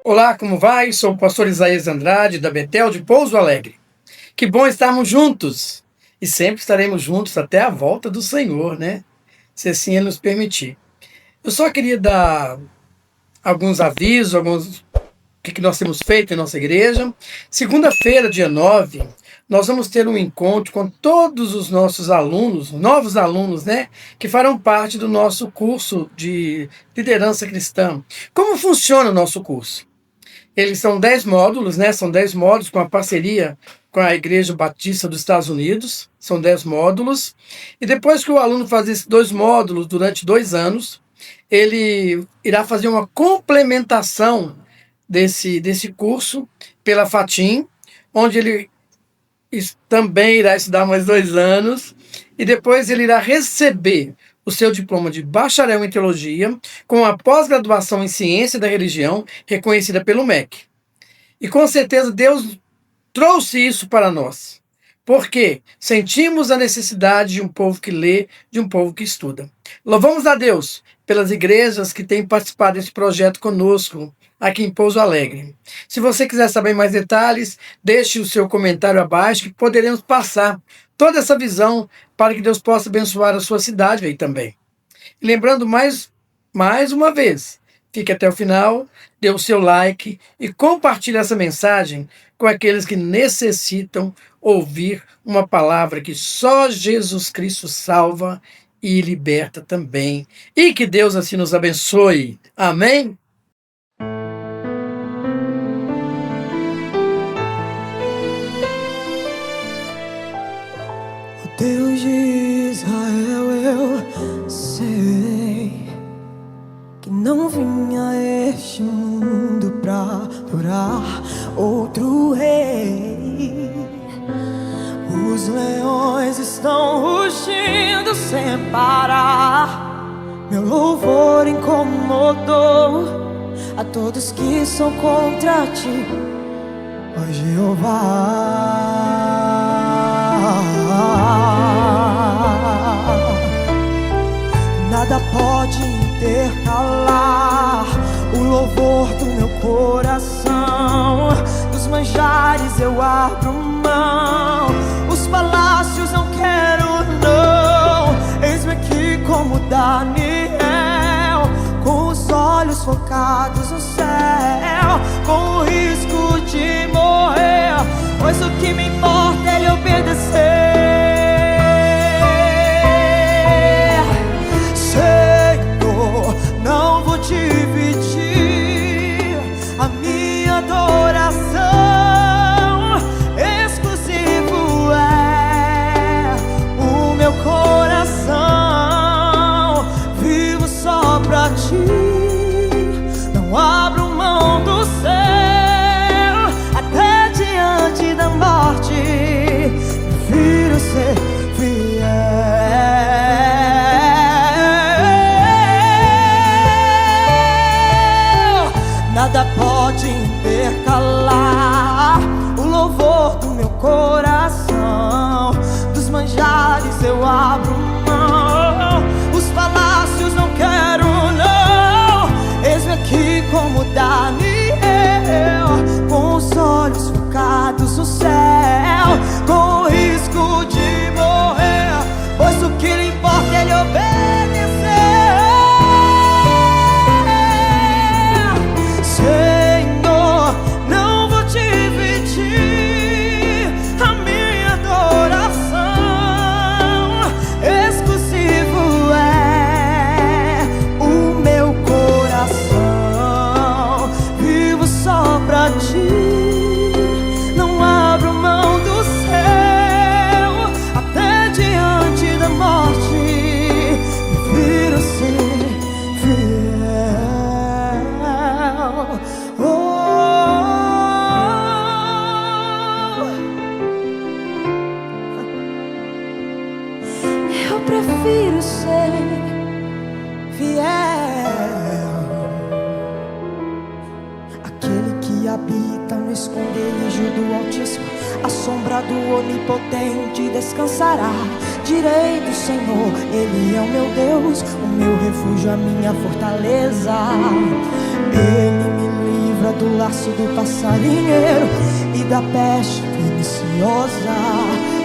Olá, como vai? Sou o pastor Isaías Andrade, da Betel de Pouso Alegre. Que bom estarmos juntos! E sempre estaremos juntos até a volta do Senhor, né? Se assim Ele nos permitir. Eu só queria dar alguns avisos, o que nós temos feito em nossa igreja. Segunda-feira, dia 9, nós vamos ter um encontro com todos os nossos alunos, novos alunos, né? Que farão parte do nosso curso de liderança cristã. Como funciona o nosso curso? Eles são 10 módulos, né? São 10 módulos com a parceria com a Igreja Batista dos Estados Unidos. São 10 módulos. E depois que o aluno faz esses 2 módulos durante 2 anos, ele irá fazer uma complementação desse curso pela FATIM, onde ele também irá estudar mais 2 anos. E depois ele irá receber o seu diploma de bacharel em teologia, com a pós-graduação em ciência da religião, reconhecida pelo MEC. E com certeza Deus trouxe isso para nós, porque sentimos a necessidade de um povo que lê, de um povo que estuda. Louvamos a Deus pelas igrejas que têm participado desse projeto conosco, aqui em Pouso Alegre. Se você quiser saber mais detalhes, deixe o seu comentário abaixo, que poderemos passar toda essa visão para que Deus possa abençoar a sua cidade aí também. E lembrando mais uma vez, fique até o final, dê o seu like e compartilhe essa mensagem com aqueles que necessitam ouvir uma palavra que só Jesus Cristo salva e liberta também. E que Deus assim nos abençoe. Amém? Deus de Israel, eu sei que não vim a este mundo pra adorar outro rei. Os leões estão rugindo sem parar. Meu louvor incomodou a todos que são contra ti, ó Jeová. Nada pode intercalar o louvor do meu coração. Dos manjares eu abro mão, os palácios não quero não. Eis-me aqui como Daniel, com os olhos focados no céu, com o risco de morrer, pois o que me importa é lhe obedecer. Senhor, não vou dividir a minha adoração. Exclusivo é o meu coração, vivo só pra ti. Não abro mão do céu até diante da morte. Prefiro ser fiel. Nada pode intercalar o louvor do meu coração. Dos manjares eu abro mão, os palácios não quero não. Eis-me aqui como Daniel, com os olhos focados no céu, com o risco de morrer, pois o que lhe importa é lhe obedecer. Senhor, não vou dividir a minha adoração. Exclusivo é o meu coração, vivo só pra ti. Não abro mão do céu até diante da morte. Prefiro ser fiel. Eu prefiro ser fiel. Aquele que habita no esconderijo do Altíssimo, a sombra do Onipotente descansará. Direi do Senhor, Ele é o meu Deus, o meu refúgio, a minha fortaleza. Ele me livra livra do laço do passarinheiro e da peste perniciosa.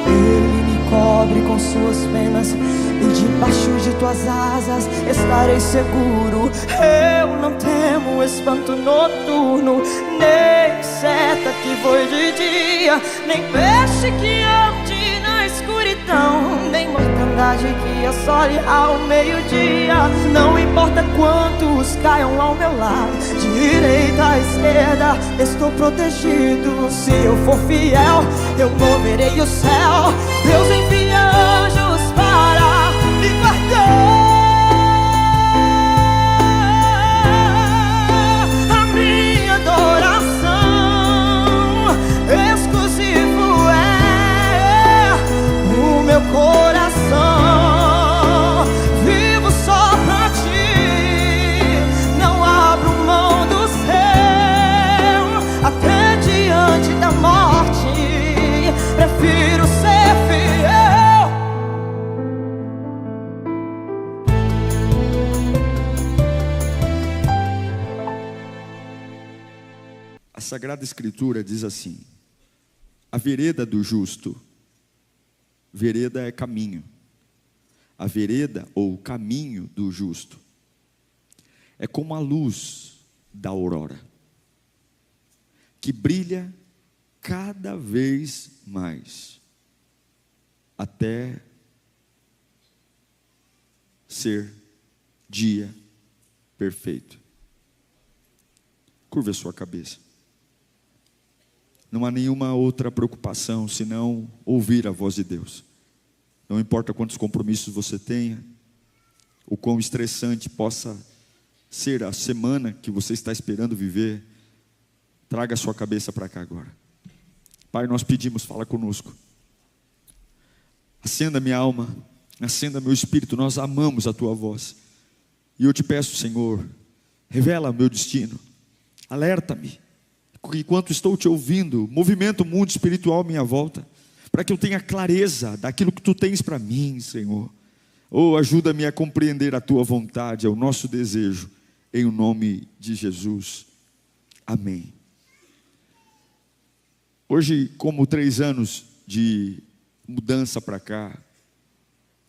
Ele me cobre com suas penas e debaixo de tuas asas estarei seguro. Eu não temo espanto noturno, nem seta que voe de dia, nem peixe que ande na escuridão, nem mortandade que assole ao meio-dia. Não importa quantos caiam ao meu lado, direita à esquerda, estou protegido. Se eu for fiel, eu moverei o céu. Deus envia anjos para me guardar. A minha adoração exclusivo é o meu coração. Vivo só pra ti, não abro mão do céu. Até diante da morte, prefiro ser fiel. A Sagrada Escritura diz assim: a vereda do justo, vereda é caminho, a vereda ou caminho do justo é como a luz da aurora, que brilha cada vez mais, até ser dia perfeito. Curva a sua cabeça. Não há nenhuma outra preocupação senão ouvir a voz de Deus. Não importa quantos compromissos você tenha, o quão estressante possa ser a semana que você está esperando viver, traga a sua cabeça para cá agora. Pai, nós pedimos, fala conosco. Acenda minha alma, acenda meu espírito, nós amamos a Tua voz. E eu te peço, Senhor, revela meu destino, alerta-me. Enquanto estou te ouvindo, movimenta o mundo espiritual à minha volta, para que eu tenha clareza daquilo que Tu tens para mim, Senhor. Oh, ajuda-me a compreender a Tua vontade, é o nosso desejo, em o nome de Jesus. Amém. Hoje, como 3 anos de mudança para cá,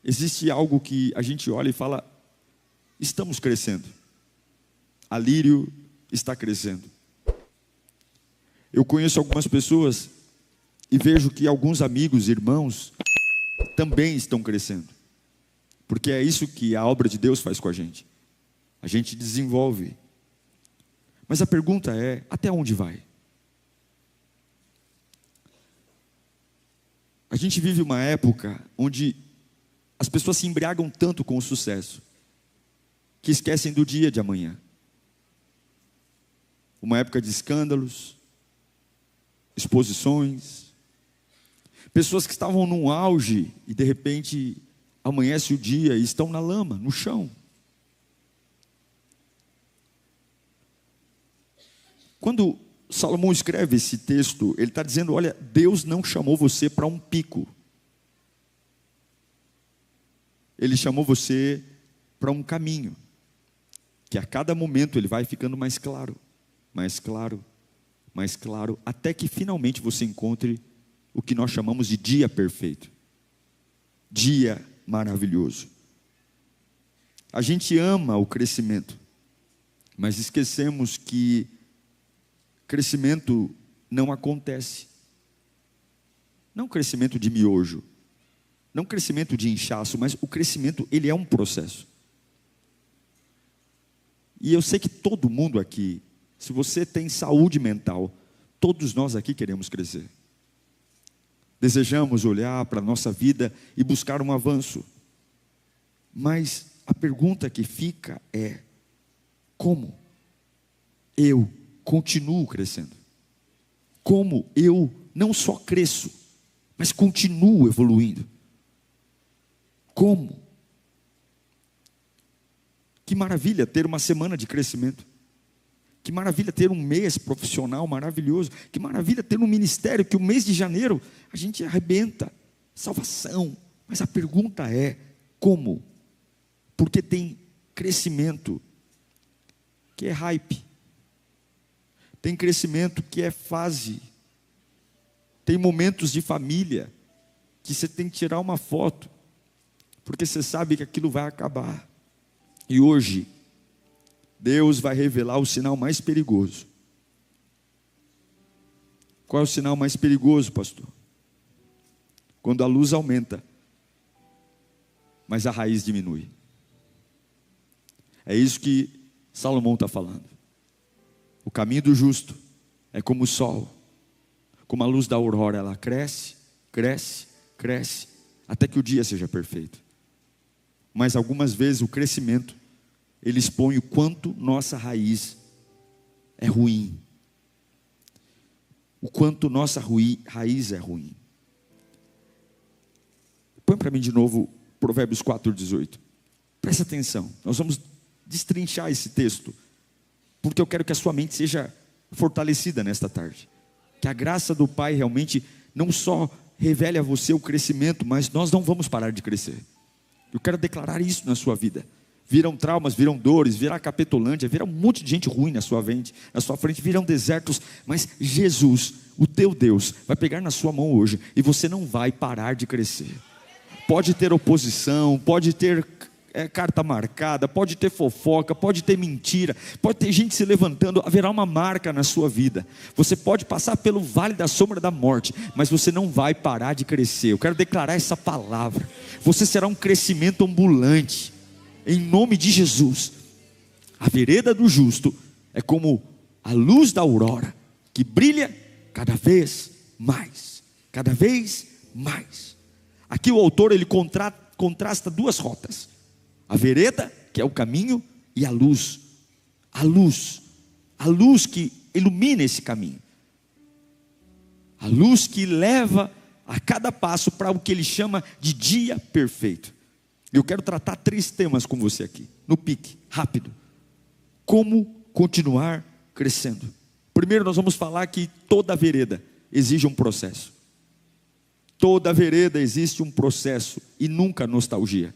existe algo que a gente olha e fala: estamos crescendo. A Lírio está crescendo. Eu conheço algumas pessoas e vejo que alguns amigos, irmãos, também estão crescendo. Porque é isso que a obra de Deus faz com a gente. A gente desenvolve. Mas a pergunta é: até onde vai? A gente vive uma época onde as pessoas se embriagam tanto com o sucesso que esquecem do dia de amanhã. Uma época de escândalos, exposições, pessoas que estavam num auge e de repente amanhece o dia e estão na lama, no chão. Quando Salomão escreve esse texto, ele está dizendo: olha, Deus não chamou você para um pico, Ele chamou você para um caminho, que a cada momento ele vai ficando mais claro, mais claro, mais claro, até que finalmente você encontre o que nós chamamos de dia perfeito, dia maravilhoso. A gente ama o crescimento, mas esquecemos que crescimento não acontece. Não crescimento de miojo, não crescimento de inchaço, mas o crescimento, ele é um processo. E eu sei que todo mundo aqui, se você tem saúde mental, todos nós aqui queremos crescer. Desejamos olhar para a nossa vida e buscar um avanço. Mas a pergunta que fica é: como eu continuo crescendo? Como eu não só cresço, mas continuo evoluindo? Como? Que maravilha ter uma semana de crescimento. Que maravilha ter um mês profissional maravilhoso. Que maravilha ter um ministério que o mês de janeiro a gente arrebenta. Salvação. Mas a pergunta é: como? Porque tem crescimento que é hype. Tem crescimento que é fase. Tem momentos de família que você tem que tirar uma foto, porque você sabe que aquilo vai acabar. E hoje, Deus vai revelar o sinal mais perigoso. Qual é o sinal mais perigoso, pastor? Quando a luz aumenta, mas a raiz diminui. É isso que Salomão está falando. O caminho do justo é como o sol, como a luz da aurora, ela cresce, cresce, cresce, até que o dia seja perfeito. Mas algumas vezes o crescimento, ele expõe o quanto nossa raiz é ruim. O quanto nossa raiz é ruim. Põe para mim de novo Provérbios 4:18. Presta atenção, nós vamos destrinchar esse texto, porque eu quero que a sua mente seja fortalecida nesta tarde. Que a graça do Pai realmente não só revele a você o crescimento, mas nós não vamos parar de crescer. Eu quero declarar isso na sua vida. Virão traumas, virão dores, virá Capetolândia, virá um monte de gente ruim na sua frente, virão desertos, mas Jesus, o teu Deus, vai pegar na sua mão hoje, e você não vai parar de crescer. Pode ter oposição, pode ter carta marcada, pode ter fofoca, pode ter mentira, pode ter gente se levantando, haverá uma marca na sua vida. Você pode passar pelo vale da sombra da morte, mas você não vai parar de crescer. Eu quero declarar essa palavra. Você será um crescimento ambulante, em nome de Jesus. A vereda do justo é como a luz da aurora, que brilha cada vez mais, cada vez mais. Aqui o autor ele contrasta duas rotas: a vereda, que é o caminho, e a luz. A luz que ilumina esse caminho. A luz que leva a cada passo para o que ele chama de dia perfeito. Eu quero tratar 3 temas com você aqui, no pique, rápido. Como continuar crescendo. Primeiro nós vamos falar que toda vereda exige um processo. Toda vereda existe um processo e nunca nostalgia.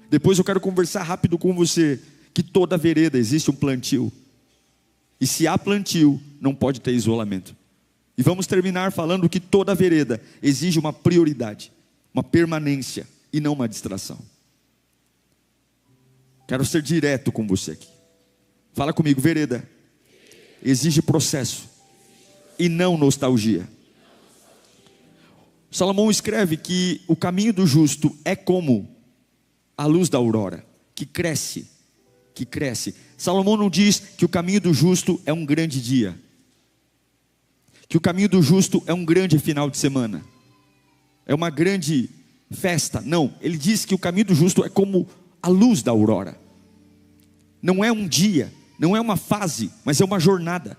Depois eu quero conversar rápido com você que toda vereda existe um plantio. E se há plantio, não pode ter isolamento. E vamos terminar falando que toda vereda exige uma prioridade, uma permanência e não uma distração. Quero ser direto com você aqui. Fala comigo, vereda exige processo e não nostalgia. Salomão escreve que o caminho do justo é como a luz da aurora, que cresce, que cresce. Salomão não diz que o caminho do justo é um grande dia, que o caminho do justo é um grande final de semana, é uma grande festa. Não, ele diz que o caminho do justo é como a luz da aurora. Não é um dia, não é uma fase, mas é uma jornada.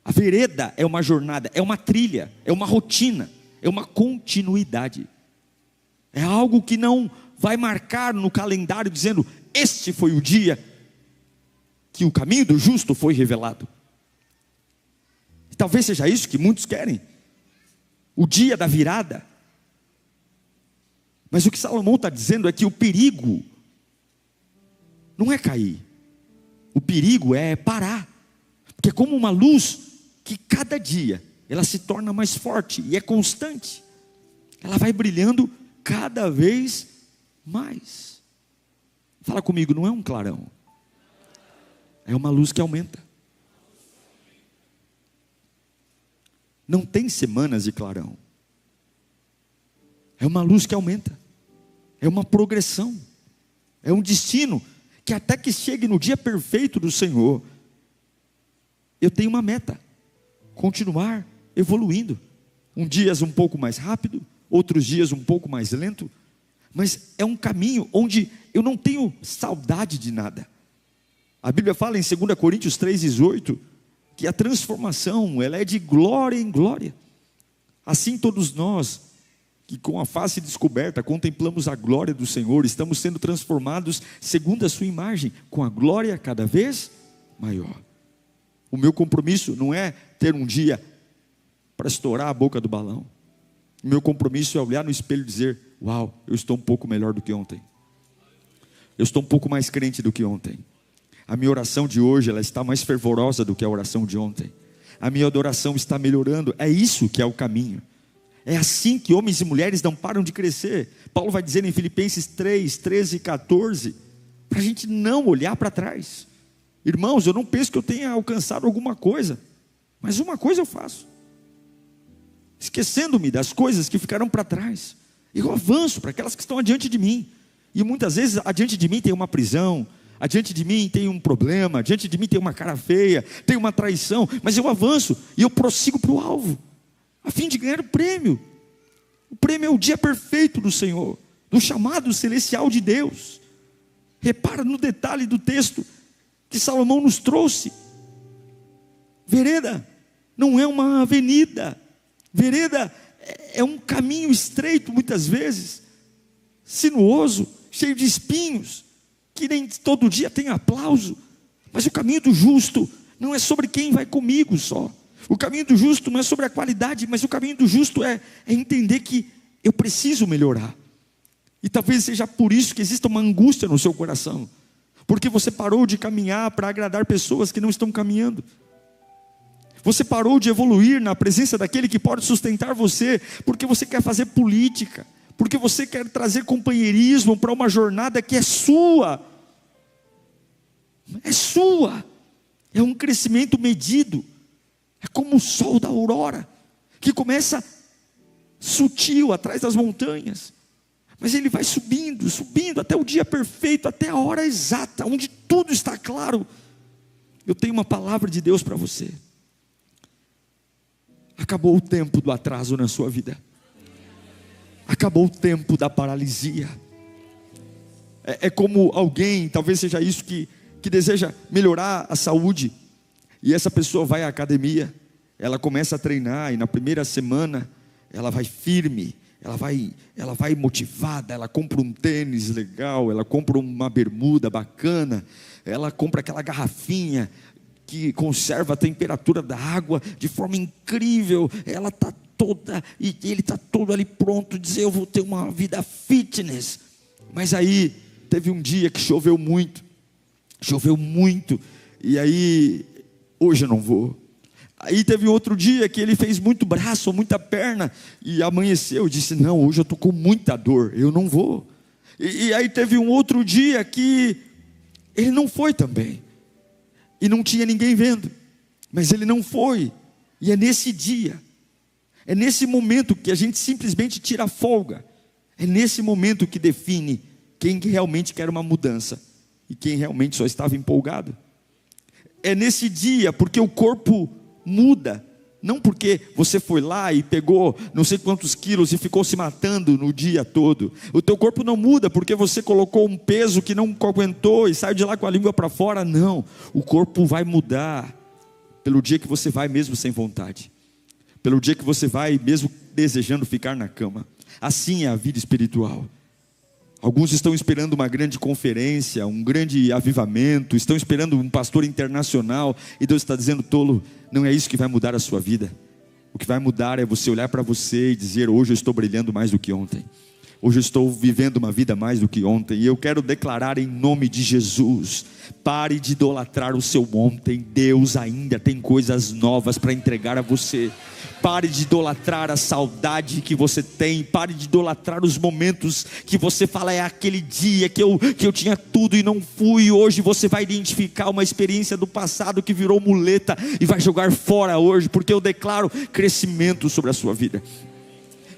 A vereda é uma jornada, é uma trilha, é uma rotina, é uma continuidade. É algo que não vai marcar no calendário dizendo: este foi o dia que o caminho do justo foi revelado. E talvez seja isso que muitos querem, o dia da virada. Mas o que Salomão está dizendo é que o perigo não é cair, o perigo é parar, porque é como uma luz que cada dia ela se torna mais forte e é constante, ela vai brilhando cada vez mais. Fala comigo, não é um clarão, é uma luz que aumenta. Não tem semanas de clarão, é uma luz que aumenta, é uma progressão, é um destino que até que chegue no dia perfeito do Senhor, eu tenho uma meta: continuar evoluindo. Dias um pouco mais rápido, outros dias um pouco mais lento, mas é um caminho onde eu não tenho saudade de nada. A Bíblia fala em 2 Coríntios 3,18 que a transformação ela é de glória em glória. Assim todos nós que com a face descoberta contemplamos a glória do Senhor, estamos sendo transformados segundo a sua imagem, com a glória cada vez maior. O meu compromisso não é ter um dia para estourar a boca do balão. O meu compromisso é olhar no espelho e dizer: uau, eu estou um pouco melhor do que ontem. Eu estou um pouco mais crente do que ontem. A minha oração de hoje ela está mais fervorosa do que a oração de ontem. a minha adoração está melhorando. É isso que é o caminho. É assim que homens e mulheres não param de crescer. Paulo vai dizer em Filipenses 3, 13 e 14, para a gente não olhar para trás. Irmãos, eu não penso que eu tenha alcançado alguma coisa, mas uma coisa eu faço, esquecendo-me das coisas que ficaram para trás, eu avanço para aquelas que estão adiante de mim. E muitas vezes adiante de mim tem uma prisão, adiante de mim tem um problema, adiante de mim tem uma cara feia, tem uma traição, mas eu avanço e eu prossigo para o alvo, a fim de ganhar o prêmio. O prêmio é o dia perfeito do Senhor, do chamado celestial de Deus. Repara no detalhe do texto que Salomão nos trouxe. Vereda não é uma avenida, vereda é um caminho estreito, muitas vezes, sinuoso, cheio de espinhos, que nem todo dia tem aplauso. Mas o caminho do justo não é sobre quem vai comigo só. O caminho do justo não é sobre a qualidade, mas o caminho do justo é entender que eu preciso melhorar. E talvez seja por isso que exista uma angústia no seu coração, porque você parou de caminhar para agradar pessoas que não estão caminhando. Você parou de evoluir na presença daquele que pode sustentar você, porque você quer fazer política, porque você quer trazer companheirismo para uma jornada que é sua. É sua. É um crescimento medido. É como o sol da aurora, que começa sutil atrás das montanhas, mas ele vai subindo, subindo até o dia perfeito, até a hora exata, onde tudo está claro. Eu tenho uma palavra de Deus para você. Acabou o tempo do atraso na sua vida. Acabou o tempo da paralisia. É como alguém, talvez seja isso, que deseja melhorar a saúde. E essa pessoa vai à academia, ela começa a treinar, e na primeira semana, ela vai firme, ela vai motivada, ela compra um tênis legal, ela compra uma bermuda bacana, ela compra aquela garrafinha que conserva a temperatura da água de forma incrível, ela está toda, e ele está todo ali pronto, dizer eu vou ter uma vida fitness. Mas aí, teve um dia que choveu muito, e aí, hoje eu não vou. Aí teve outro dia que ele fez muito braço, muita perna, e amanheceu, eu disse, não, hoje eu estou com muita dor, eu não vou. E aí teve um outro dia que ele não foi também, e não tinha ninguém vendo, mas ele não foi. E é nesse dia, é nesse momento que a gente simplesmente tira a folga, é nesse momento que define quem realmente quer uma mudança, e quem realmente só estava empolgado. É nesse dia, porque o corpo muda, não porque você foi lá e pegou não sei quantos quilos e ficou se matando no dia todo. O teu corpo não muda porque você colocou um peso que não aguentou e saiu de lá com a língua para fora. Não, o corpo vai mudar pelo dia que você vai mesmo sem vontade, pelo dia que você vai mesmo desejando ficar na cama. Assim é a vida espiritual. Alguns estão esperando uma grande conferência, um grande avivamento, estão esperando um pastor internacional, e Deus está dizendo, tolo, não é isso que vai mudar a sua vida. O que vai mudar é você olhar para você e dizer, hoje eu estou brilhando mais do que ontem, hoje eu estou vivendo uma vida mais do que ontem. E eu quero declarar em nome de Jesus, pare de idolatrar o seu ontem. Deus ainda tem coisas novas para entregar a você. Pare de idolatrar a saudade que você tem. Pare de idolatrar os momentos que você fala, é aquele dia que eu tinha tudo e não fui. Hoje você vai identificar uma experiência do passado que virou muleta e vai jogar fora hoje, porque eu declaro crescimento sobre a sua vida.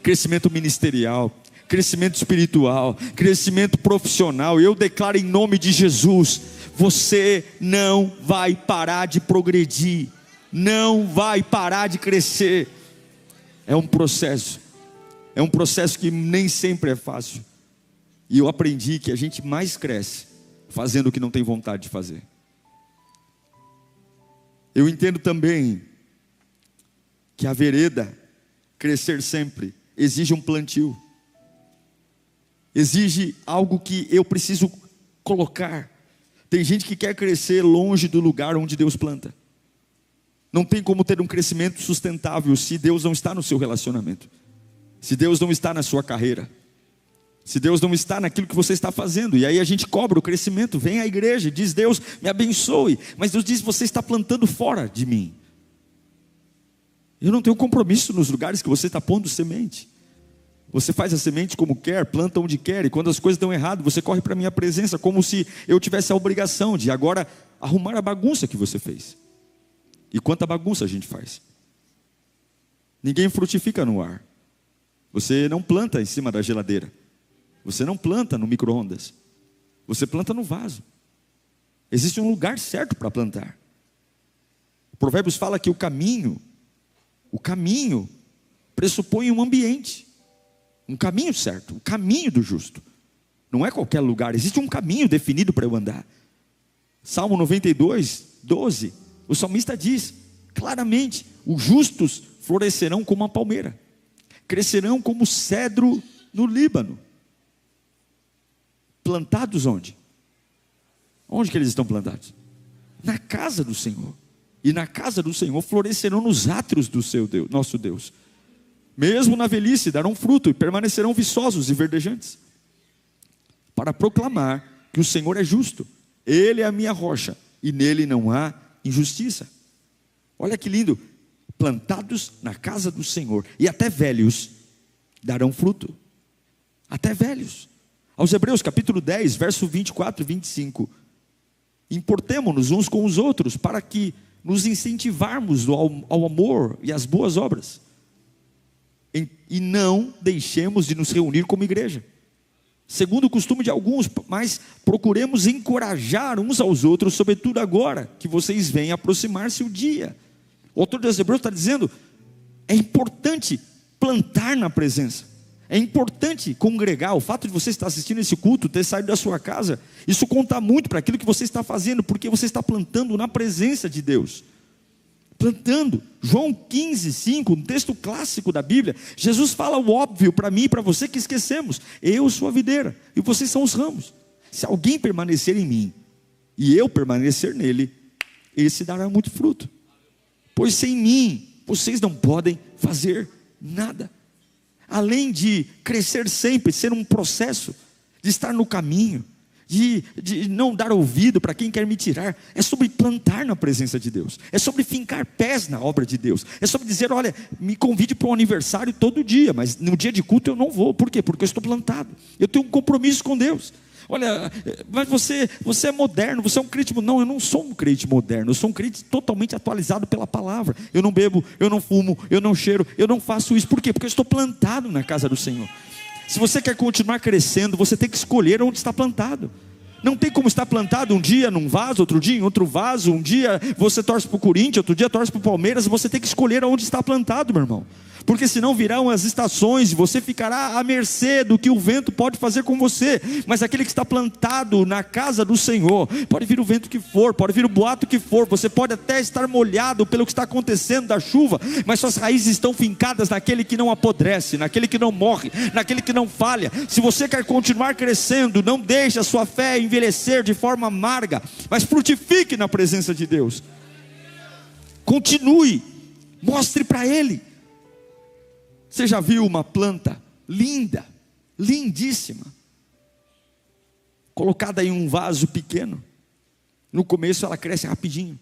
Crescimento ministerial, crescimento espiritual, crescimento profissional. Eu declaro em nome de Jesus, você não vai parar de progredir, não vai parar de crescer. É um processo que nem sempre é fácil. E eu aprendi que a gente mais cresce fazendo o que não tem vontade de fazer. Eu entendo também que a vereda, crescer sempre, exige um plantio, exige algo que eu preciso colocar. Tem gente que quer crescer longe do lugar onde Deus planta. Não tem como ter um crescimento sustentável se Deus não está no seu relacionamento, se Deus não está na sua carreira, se Deus não está naquilo que você está fazendo. E aí a gente cobra o crescimento, vem à igreja, diz Deus me abençoe, mas Deus diz, você está plantando fora de mim. Eu não tenho compromisso nos lugares que você está pondo semente. Você faz a semente como quer, planta onde quer, e quando as coisas dão errado, você corre para a minha presença, como se eu tivesse a obrigação de agora arrumar a bagunça que você fez. E quanta bagunça a gente faz. Ninguém frutifica no ar. Você não planta em cima da geladeira. Você não planta no micro-ondas. Você planta no vaso. Existe um lugar certo para plantar. O Provérbios fala que o caminho pressupõe um ambiente. Um caminho certo, o caminho do justo. Não é qualquer lugar, existe um caminho definido para eu andar. Salmo 92, 12, o salmista diz claramente: os justos florescerão como a palmeira, crescerão como o cedro no Líbano. Plantados onde? Onde que eles estão plantados? Na casa do Senhor. E na casa do Senhor florescerão nos átrios do seu Deus, nosso Deus. Mesmo na velhice darão fruto e permanecerão viçosos e verdejantes, para proclamar que o Senhor é justo. Ele é a minha rocha e nele não há injustiça. Olha que lindo: plantados na casa do Senhor, e até velhos darão fruto. Até velhos. Aos Hebreus capítulo 10, verso 24 e 25: importemo-nos uns com os outros, para que nos incentivarmos ao amor e às boas obras, e não deixemos de nos reunir como igreja, segundo o costume de alguns, mas procuremos encorajar uns aos outros, sobretudo agora que vocês veem aproximar-se o dia. O autor dos Hebreus está dizendo: é importante plantar na presença, é importante congregar. O fato de você estar assistindo esse culto, ter saído da sua casa, isso conta muito para aquilo que você está fazendo, porque você está plantando na presença de Deus. Plantando. João 15, 5, um texto clássico da Bíblia, Jesus fala o óbvio para mim e para você que esquecemos: eu sou a videira e vocês são os ramos. Se alguém permanecer em mim e eu permanecer nele, esse dará muito fruto, pois sem mim vocês não podem fazer nada. Além de crescer sempre, ser um processo de estar no caminho, de não dar ouvido para quem quer me tirar, é sobre plantar na presença de Deus, é sobre fincar pés na obra de Deus, é sobre dizer: olha, me convide para um aniversário todo dia, mas no dia de culto eu não vou. Por quê? Porque eu estou plantado, eu tenho um compromisso com Deus. Olha, mas você é moderno, você é um crente. Não, eu não sou um crente moderno, eu sou um crente totalmente atualizado pela palavra. Eu não bebo, eu não fumo, eu não cheiro, eu não faço isso. Por quê? Porque eu estou plantado na casa do Senhor. Se você quer continuar crescendo, você tem que escolher onde está plantado. Não tem como estar plantado um dia num vaso, outro dia em outro vaso. Um dia você torce para o Corinthians, outro dia torce para o Palmeiras. Você tem que escolher onde está plantado, meu irmão, porque senão virão as estações e você ficará à mercê do que o vento pode fazer com você. Mas aquele que está plantado na casa do Senhor, pode vir o vento que for, pode vir o boato que for, você pode até estar molhado pelo que está acontecendo da chuva, mas suas raízes estão fincadas naquele que não apodrece, naquele que não morre, naquele que não falha. Se você quer continuar crescendo, não deixe a sua fé envelhecer de forma amarga, mas frutifique na presença de Deus. Continue, mostre para Ele. Você já viu uma planta linda, lindíssima, colocada em um vaso pequeno? No começo ela cresce rapidinho,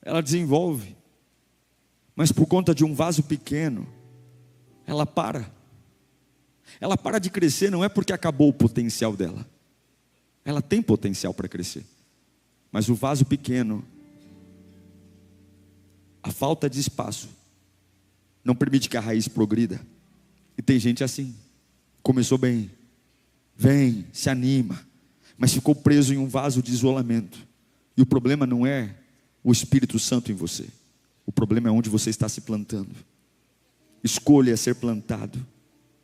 ela desenvolve, mas por conta de um vaso pequeno, ela para de crescer. Não é porque acabou o potencial dela, ela tem potencial para crescer, mas o vaso pequeno, a falta de espaço, não permite que a raiz progrida. E tem gente assim, começou bem, vem, se anima, mas ficou preso em um vaso de isolamento. E o problema não é o Espírito Santo em você, o problema é onde você está se plantando. Escolha ser plantado,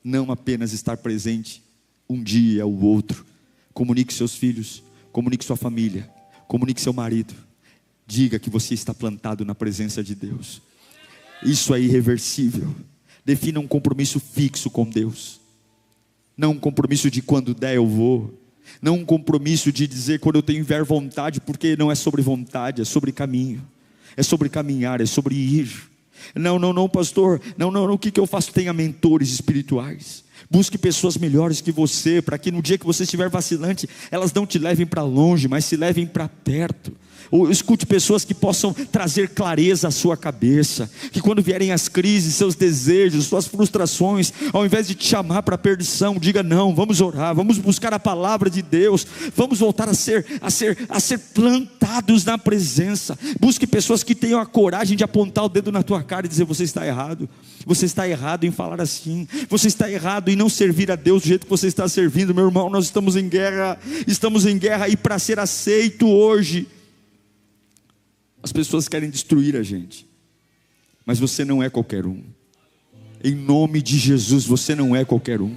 não apenas estar presente um dia ou outro. Comunique seus filhos, comunique sua família, comunique seu marido, diga que você está plantado na presença de Deus. Isso é irreversível. Defina um compromisso fixo com Deus, não um compromisso de quando der eu vou, não um compromisso de dizer quando eu tiver vontade, porque não é sobre vontade, é sobre caminho, é sobre caminhar, é sobre ir. Não, pastor, não, o que eu faço? Tenha mentores espirituais, busque pessoas melhores que você, para que no dia que você estiver vacilante, elas não te levem para longe, mas se levem para perto. Ou escute pessoas que possam trazer clareza à sua cabeça, que quando vierem as crises, seus desejos, suas frustrações, ao invés de te chamar para a perdição, diga não, vamos orar, vamos buscar a palavra de Deus, vamos voltar a ser plantados na presença. Busque pessoas que tenham a coragem de apontar o dedo na tua cara e dizer: você está errado, você está errado em falar assim, você está errado em não servir a Deus do jeito que você está servindo. Meu irmão, nós estamos em guerra, e para ser aceito hoje, as pessoas querem destruir a gente, mas você não é qualquer um. Em nome de Jesus, você não é qualquer um.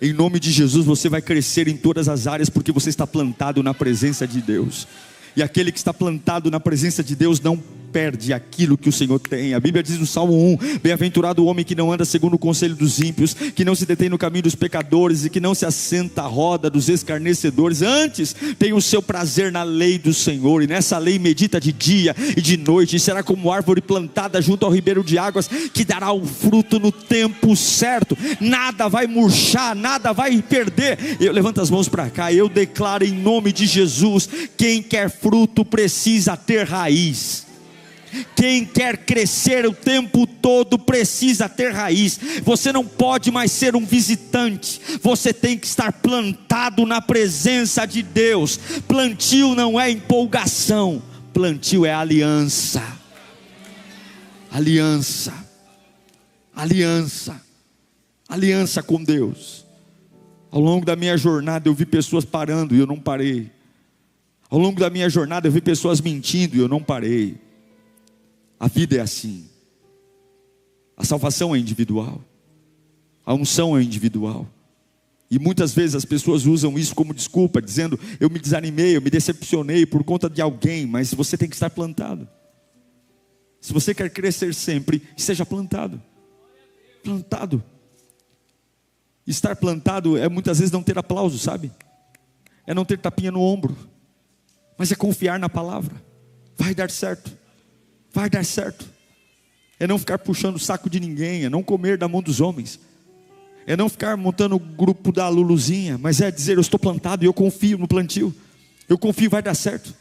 Em nome de Jesus, você vai crescer em todas as áreas, porque você está plantado na presença de Deus. E aquele que está plantado na presença de Deus não perde aquilo que o Senhor tem. A Bíblia diz no Salmo 1: bem-aventurado o homem que não anda segundo o conselho dos ímpios, que não se detém no caminho dos pecadores e que não se assenta à roda dos escarnecedores. Antes tem o seu prazer na lei do Senhor, e nessa lei medita de dia e de noite, e será como árvore plantada junto ao ribeiro de águas, que dará o fruto no tempo certo. Nada vai murchar, nada vai perder. Eu levanto as mãos para cá, eu declaro em nome de Jesus: quem quer fruto precisa ter raiz. Quem quer crescer o tempo todo precisa ter raiz. Você não pode mais ser um visitante, você tem que estar plantado na presença de Deus. Plantio não é empolgação, plantio é aliança. Aliança, aliança, aliança com Deus. Ao longo da minha jornada eu vi pessoas parando e eu não parei. Ao longo da minha jornada eu vi pessoas mentindo e eu não parei. A vida é assim. A salvação é individual, a unção é individual, e muitas vezes as pessoas usam isso como desculpa, dizendo: eu me desanimei, eu me decepcionei por conta de alguém. Mas você tem que estar plantado. Se você quer crescer sempre, seja plantado. Plantado. Estar plantado é muitas vezes não ter aplauso, sabe? É não ter tapinha no ombro, mas é confiar na palavra. Vai dar certo. Vai dar certo. É não ficar puxando o saco de ninguém, é não comer da mão dos homens, é não ficar montando o grupo da Luluzinha, mas é dizer: eu estou plantado e eu confio no plantio. Eu confio, vai dar certo.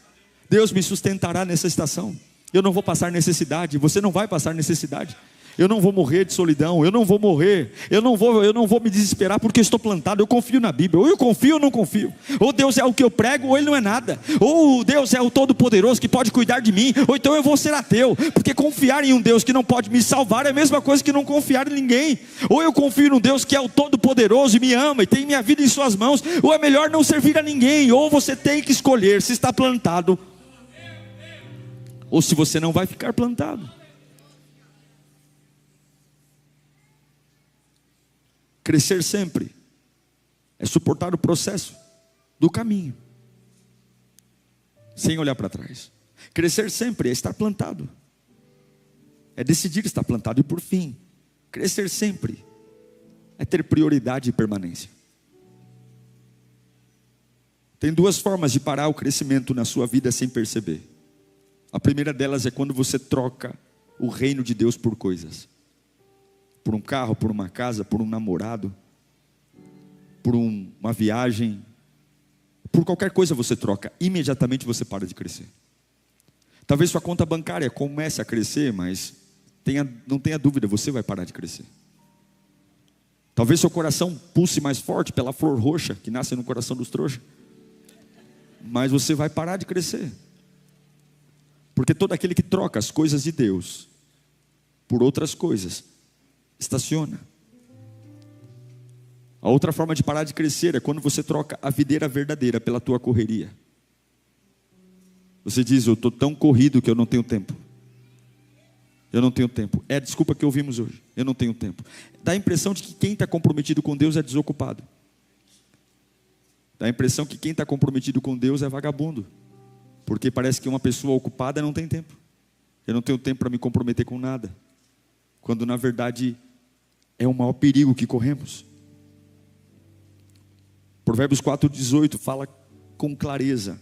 Deus me sustentará nessa estação. Eu não vou passar necessidade, você não vai passar necessidade. Eu não vou morrer de solidão, eu não vou morrer, eu não vou me desesperar porque eu estou plantado. Eu confio na Bíblia, ou eu confio ou não confio. Ou Deus é o que eu prego, ou Ele não é nada. Ou Deus é o Todo-Poderoso que pode cuidar de mim, ou então eu vou ser ateu. Porque confiar em um Deus que não pode me salvar é a mesma coisa que não confiar em ninguém. Ou eu confio num Deus que é o Todo-Poderoso e me ama e tem minha vida em suas mãos, ou é melhor não servir a ninguém. Ou você tem que escolher se está plantado, ou se você não vai ficar plantado. Crescer sempre é suportar o processo do caminho, sem olhar para trás. Crescer sempre é estar plantado, é decidir estar plantado. E por fim, crescer sempre é ter prioridade e permanência. Tem duas formas de parar o crescimento na sua vida sem perceber. A primeira delas é quando você troca o reino de Deus por coisas. Por um carro, por uma casa, por um namorado, por uma viagem, por qualquer coisa você troca, imediatamente você para de crescer. Talvez sua conta bancária comece a crescer, mas não tenha dúvida, você vai parar de crescer. Talvez seu coração pulse mais forte pela flor roxa que nasce no coração dos trouxas, mas você vai parar de crescer. Porque todo aquele que troca as coisas de Deus por outras coisas estaciona. A outra forma de parar de crescer é quando você troca a videira verdadeira pela tua correria. Você diz: eu estou tão corrido que eu não tenho tempo. Eu não tenho tempo. É a desculpa que ouvimos hoje. Eu não tenho tempo. Dá a impressão de que quem está comprometido com Deus é desocupado. Dá a impressão que quem está comprometido com Deus é vagabundo. Porque parece que uma pessoa ocupada não tem tempo. Eu não tenho tempo para me comprometer com nada. Quando na verdade é o maior perigo que corremos. Provérbios 4,18 fala com clareza: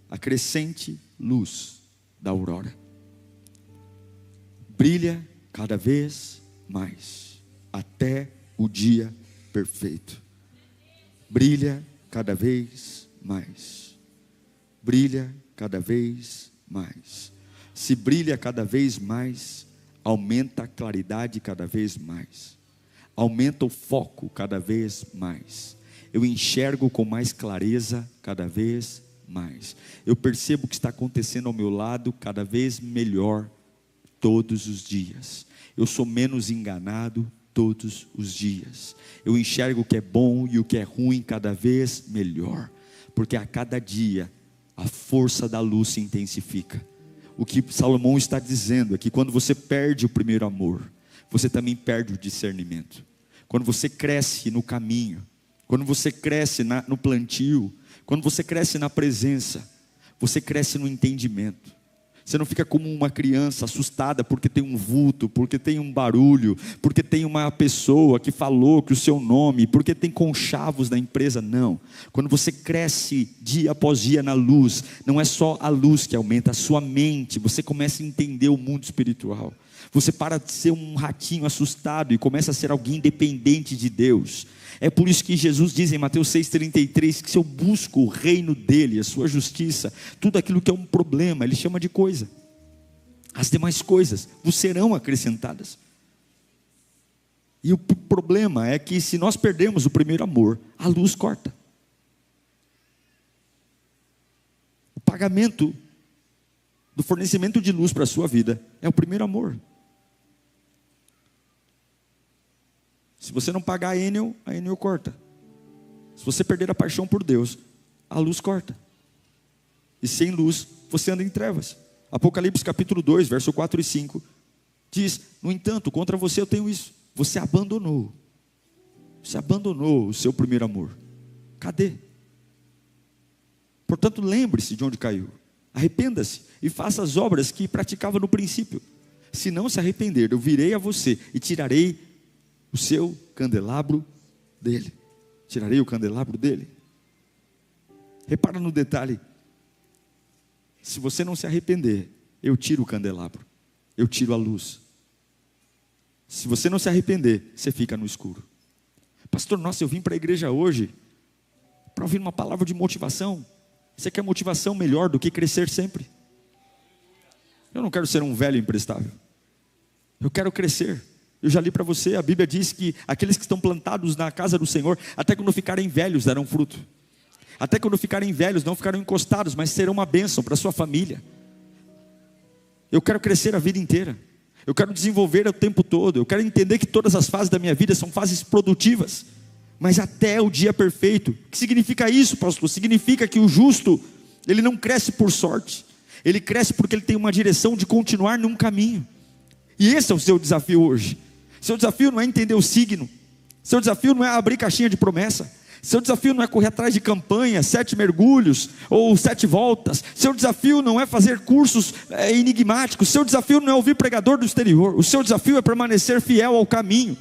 a crescente luz da aurora brilha cada vez mais, até o dia perfeito. Brilha cada vez mais, brilha cada vez mais. Se brilha cada vez mais, aumenta a claridade cada vez mais. Aumenta o foco cada vez mais. Eu enxergo com mais clareza cada vez mais. Eu percebo o que está acontecendo ao meu lado cada vez melhor todos os dias. Eu sou menos enganado todos os dias. Eu enxergo o que é bom e o que é ruim cada vez melhor. Porque a cada dia a força da luz se intensifica. O que Salomão está dizendo é que quando você perde o primeiro amor, você também perde o discernimento. Quando você cresce no caminho, quando você cresce no plantio, quando você cresce na presença, você cresce no entendimento. Você não fica como uma criança assustada porque tem um vulto, porque tem um barulho, porque tem uma pessoa que falou que o seu nome, porque tem conchavos na empresa. Não. Quando você cresce dia após dia na luz, não é só a luz que aumenta, a sua mente. Você começa a entender o mundo espiritual. Você para de ser um ratinho assustado e começa a ser alguém dependente de Deus. É por isso que Jesus diz em Mateus 6,33 que se eu busco o reino dele, a sua justiça, tudo aquilo que é um problema, ele chama de coisa. As demais coisas vos serão acrescentadas. E o problema é que se nós perdemos o primeiro amor, a luz corta. O pagamento do fornecimento de luz para a sua vida é o primeiro amor. Se você não pagar a Enel corta. Se você perder a paixão por Deus, a luz corta. E sem luz, você anda em trevas. Apocalipse capítulo 2, verso 4 e 5, diz: no entanto, contra você eu tenho isso. Você abandonou o seu primeiro amor. Cadê? Portanto, lembre-se de onde caiu. Arrependa-se e faça as obras que praticava no princípio. Se não se arrepender, eu virei a você e tirarei o seu candelabro dele. Tirarei o candelabro dele. Repara no detalhe. Se você não se arrepender, eu tiro o candelabro. Eu tiro a luz. Se você não se arrepender, você fica no escuro. Pastor, nossa, eu vim para a igreja hoje para ouvir uma palavra de motivação. Você quer motivação melhor do que crescer sempre? Eu não quero ser um velho imprestável. Eu quero crescer. Eu já li para você, a Bíblia diz que aqueles que estão plantados na casa do Senhor, até quando ficarem velhos darão fruto. Até quando ficarem velhos não ficarão encostados, mas serão uma bênção para a sua família. Eu quero crescer a vida inteira. Eu quero desenvolver o tempo todo. Eu quero entender que todas as fases da minha vida são fases produtivas. Mas até o dia perfeito. O que significa isso, pastor? Significa que o justo, ele não cresce por sorte. Ele cresce porque ele tem uma direção de continuar num caminho. E esse é o seu desafio hoje. Seu desafio não é entender o signo. Seu desafio não é abrir caixinha de promessa. Seu desafio não é correr atrás de campanha, 7 mergulhos ou 7 voltas. Seu desafio não é fazer cursos enigmáticos. Seu desafio não é ouvir pregador do exterior. O seu desafio é permanecer fiel ao caminho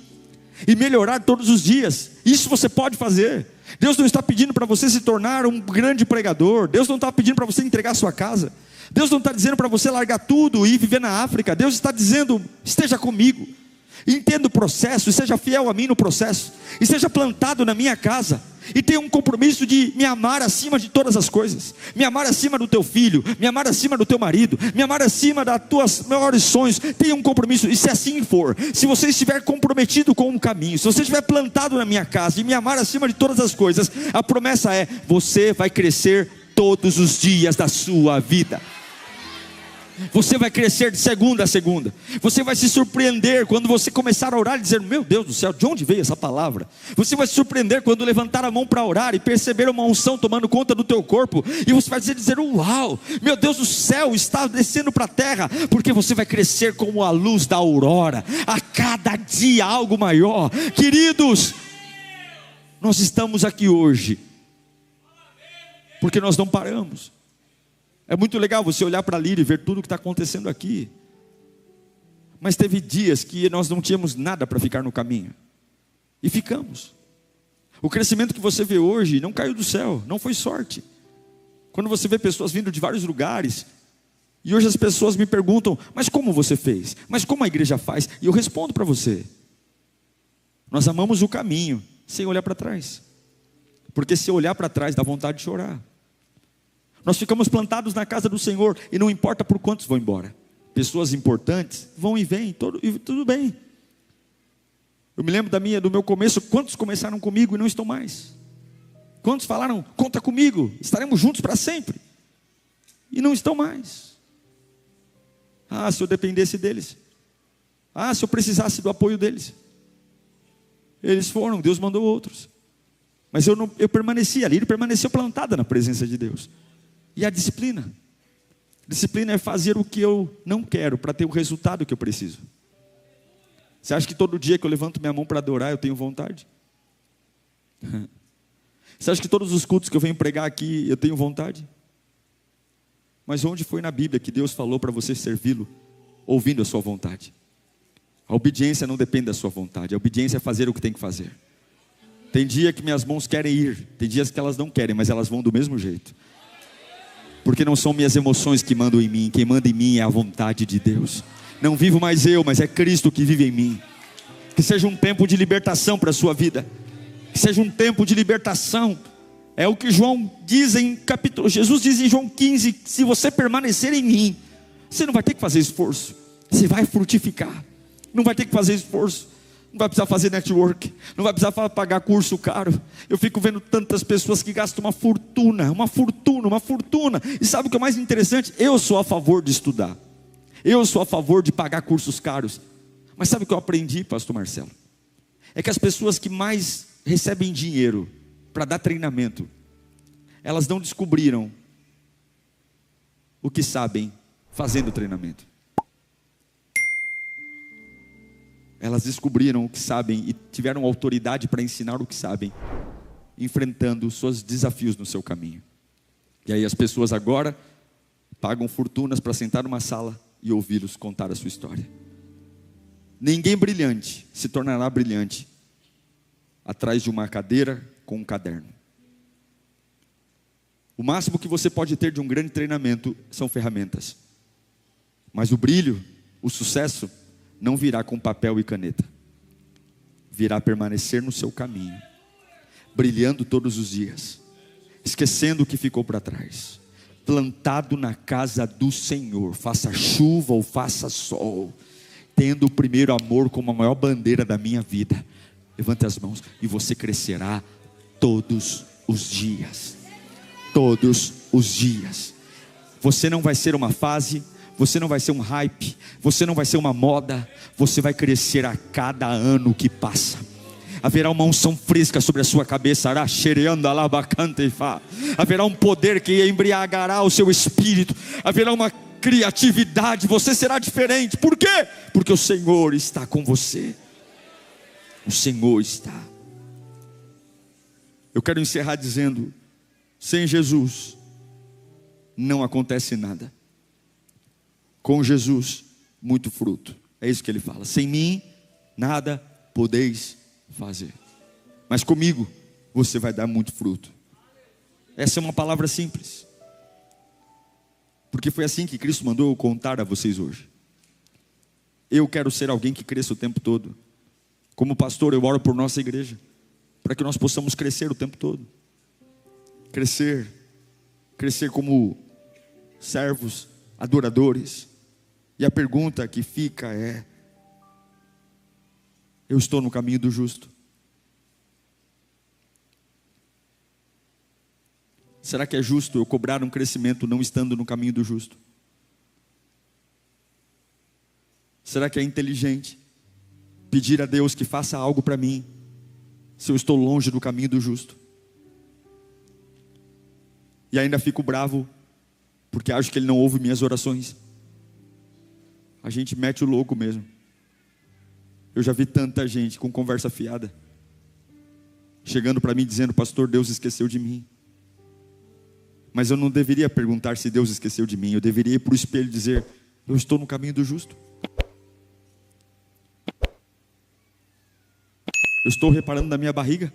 e melhorar todos os dias. Isso você pode fazer. Deus não está pedindo para você se tornar um grande pregador. Deus não está pedindo para você entregar a sua casa. Deus não está dizendo para você largar tudo e viver na África. Deus está dizendo: esteja comigo, entenda o processo e seja fiel a mim no processo, e seja plantado na minha casa, e tenha um compromisso de me amar acima de todas as coisas, me amar acima do teu filho, me amar acima do teu marido, me amar acima das tuas maiores sonhos. Tenha um compromisso, e se assim for, se você estiver comprometido com um caminho, se você estiver plantado na minha casa e me amar acima de todas as coisas, a promessa é: você vai crescer todos os dias da sua vida. Você vai crescer de segunda a segunda. Você vai se surpreender quando você começar a orar e dizer: meu Deus do céu, de onde veio essa palavra? Você vai se surpreender quando levantar a mão para orar e perceber uma unção tomando conta do teu corpo, e você vai dizer: uau, meu Deus do céu, está descendo para a terra. Porque você vai crescer como a luz da aurora, a cada dia algo maior. Queridos, nós estamos aqui hoje porque nós não paramos. É muito legal você olhar para a Líria e ver tudo o que está acontecendo aqui. Mas teve dias que nós não tínhamos nada para ficar no caminho. E ficamos. O crescimento que você vê hoje não caiu do céu, não foi sorte. Quando você vê pessoas vindo de vários lugares, e hoje as pessoas me perguntam: mas como você fez? Mas como a igreja faz? E eu respondo para você: nós amamos o caminho sem olhar para trás. Porque se olhar para trás dá vontade de chorar. Nós ficamos plantados na casa do Senhor e não importa por quantos vão embora. Pessoas importantes vão e vêm, e tudo bem. Eu me lembro do meu começo, quantos começaram comigo e não estão mais? Quantos falaram, conta comigo, estaremos juntos para sempre? E não estão mais. Ah, se eu dependesse deles. Ah, se eu precisasse do apoio deles. Eles foram, Deus mandou outros. Mas eu permaneci ali, ele permaneceu plantada na presença de Deus. E a disciplina? Disciplina é fazer o que eu não quero para ter o resultado que eu preciso. Você acha que todo dia que eu levanto minha mão para adorar eu tenho vontade? Você acha que todos os cultos que eu venho pregar aqui eu tenho vontade? Mas onde foi na Bíblia que Deus falou para você servi-lo ouvindo a sua vontade? A obediência não depende da sua vontade, a obediência é fazer o que tem que fazer. Tem dia que minhas mãos querem ir, tem dias que elas não querem, mas elas vão do mesmo jeito. Porque não são minhas emoções que mandam em mim, quem manda em mim é a vontade de Deus. Não vivo mais eu, mas é Cristo que vive em mim. Que seja um tempo de libertação para a sua vida. Que seja um tempo de libertação. É o que João diz Jesus diz em João 15, se você permanecer em mim, você não vai ter que fazer esforço, você vai frutificar. Não vai ter que fazer esforço, não vai precisar fazer network, não vai precisar pagar curso caro. Eu fico vendo tantas pessoas que gastam uma fortuna. E sabe o que é mais interessante? Eu sou a favor de estudar, eu sou a favor de pagar cursos caros. Mas sabe o que eu aprendi, pastor Marcelo? É que as pessoas que mais recebem dinheiro para dar treinamento, elas não descobriram o que sabem fazendo treinamento. Elas descobriram o que sabem e tiveram autoridade para ensinar o que sabem, enfrentando os seus desafios no seu caminho. E aí as pessoas agora pagam fortunas para sentar numa sala e ouvi-los contar a sua história. Ninguém brilhante se tornará brilhante atrás de uma cadeira com um caderno. O máximo que você pode ter de um grande treinamento são ferramentas. Mas o brilho, o sucesso, não virá com papel e caneta. Virá permanecer no seu caminho, brilhando todos os dias, esquecendo o que ficou para trás, plantado na casa do Senhor, faça chuva ou faça sol, tendo o primeiro amor como a maior bandeira da minha vida. Levante as mãos e você crescerá todos os dias. Todos os dias. Você não vai ser uma fase, você não vai ser um hype, você não vai ser uma moda, você vai crescer a cada ano que passa. Haverá uma unção fresca sobre a sua cabeça, haverá um poder que embriagará o seu espírito, haverá uma criatividade, você será diferente. Por quê? Porque o Senhor está com você. O Senhor está. Eu quero encerrar dizendo: sem Jesus não acontece nada. Com Jesus, muito fruto. É isso que ele fala: sem mim, nada podeis fazer. Mas comigo, você vai dar muito fruto. Essa é uma palavra simples, porque foi assim que Cristo mandou eu contar a vocês hoje. Eu quero ser alguém que cresça o tempo todo. Como pastor, eu oro por nossa igreja, para que nós possamos crescer o tempo todo. Crescer como servos, adoradores. E a pergunta que fica é: eu estou no caminho do justo? Será que é justo eu cobrar um crescimento não estando no caminho do justo? Será que é inteligente pedir a Deus que faça algo para mim, se eu estou longe do caminho do justo? E ainda fico bravo, porque acho que Ele não ouve minhas orações. A gente mete o louco mesmo. Eu já vi tanta gente com conversa fiada, chegando para mim dizendo: pastor, Deus esqueceu de mim. Mas eu não deveria perguntar se Deus esqueceu de mim. Eu deveria ir para o espelho e dizer: eu estou no caminho do justo. Eu estou reparando na minha barriga,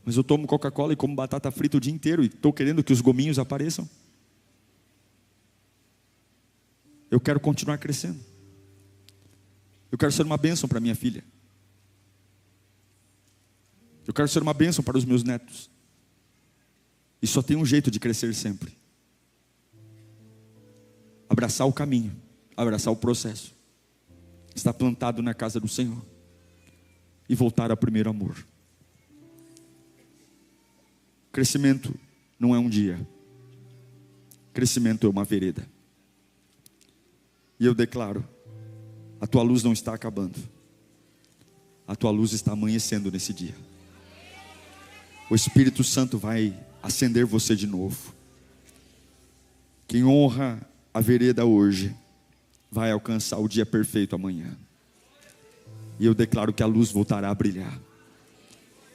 mas eu tomo Coca-Cola e como batata frita o dia inteiro e estou querendo que os gominhos apareçam. Eu quero continuar crescendo. Eu quero ser uma bênção para minha filha. Eu quero ser uma bênção para os meus netos. E só tem um jeito de crescer sempre: abraçar o caminho, abraçar o processo, estar plantado na casa do Senhor e voltar ao primeiro amor. Crescimento não é um dia, crescimento é uma vereda. E eu declaro: a tua luz não está acabando, a tua luz está amanhecendo nesse dia. O Espírito Santo vai acender você de novo. Quem honra a vereda hoje vai alcançar o dia perfeito amanhã. E eu declaro que a luz voltará a brilhar.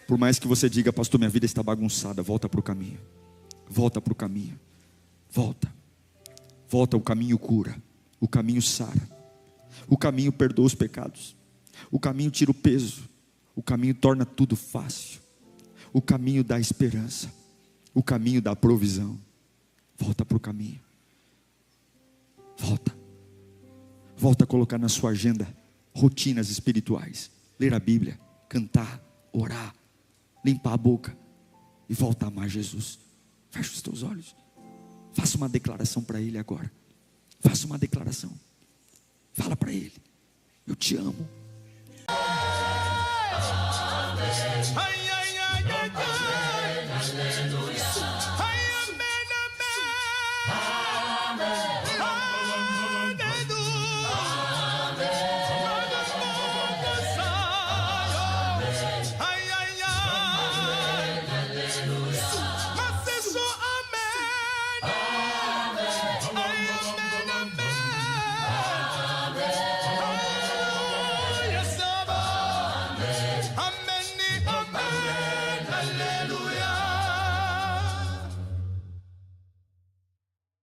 Por mais que você diga: pastor, minha vida está bagunçada, volta para o caminho. Volta para o caminho. Volta. Volta, o caminho cura, o caminho sara, o caminho perdoa os pecados, o caminho tira o peso, o caminho torna tudo fácil, o caminho dá esperança, o caminho dá provisão. Volta para o caminho. Volta. Volta a colocar na sua agenda rotinas espirituais: ler a Bíblia, cantar, orar, limpar a boca e volta a amar Jesus. Fecha os teus olhos. Faça uma declaração para Ele agora. Faça uma declaração. Fala para Ele: eu te amo. Ai,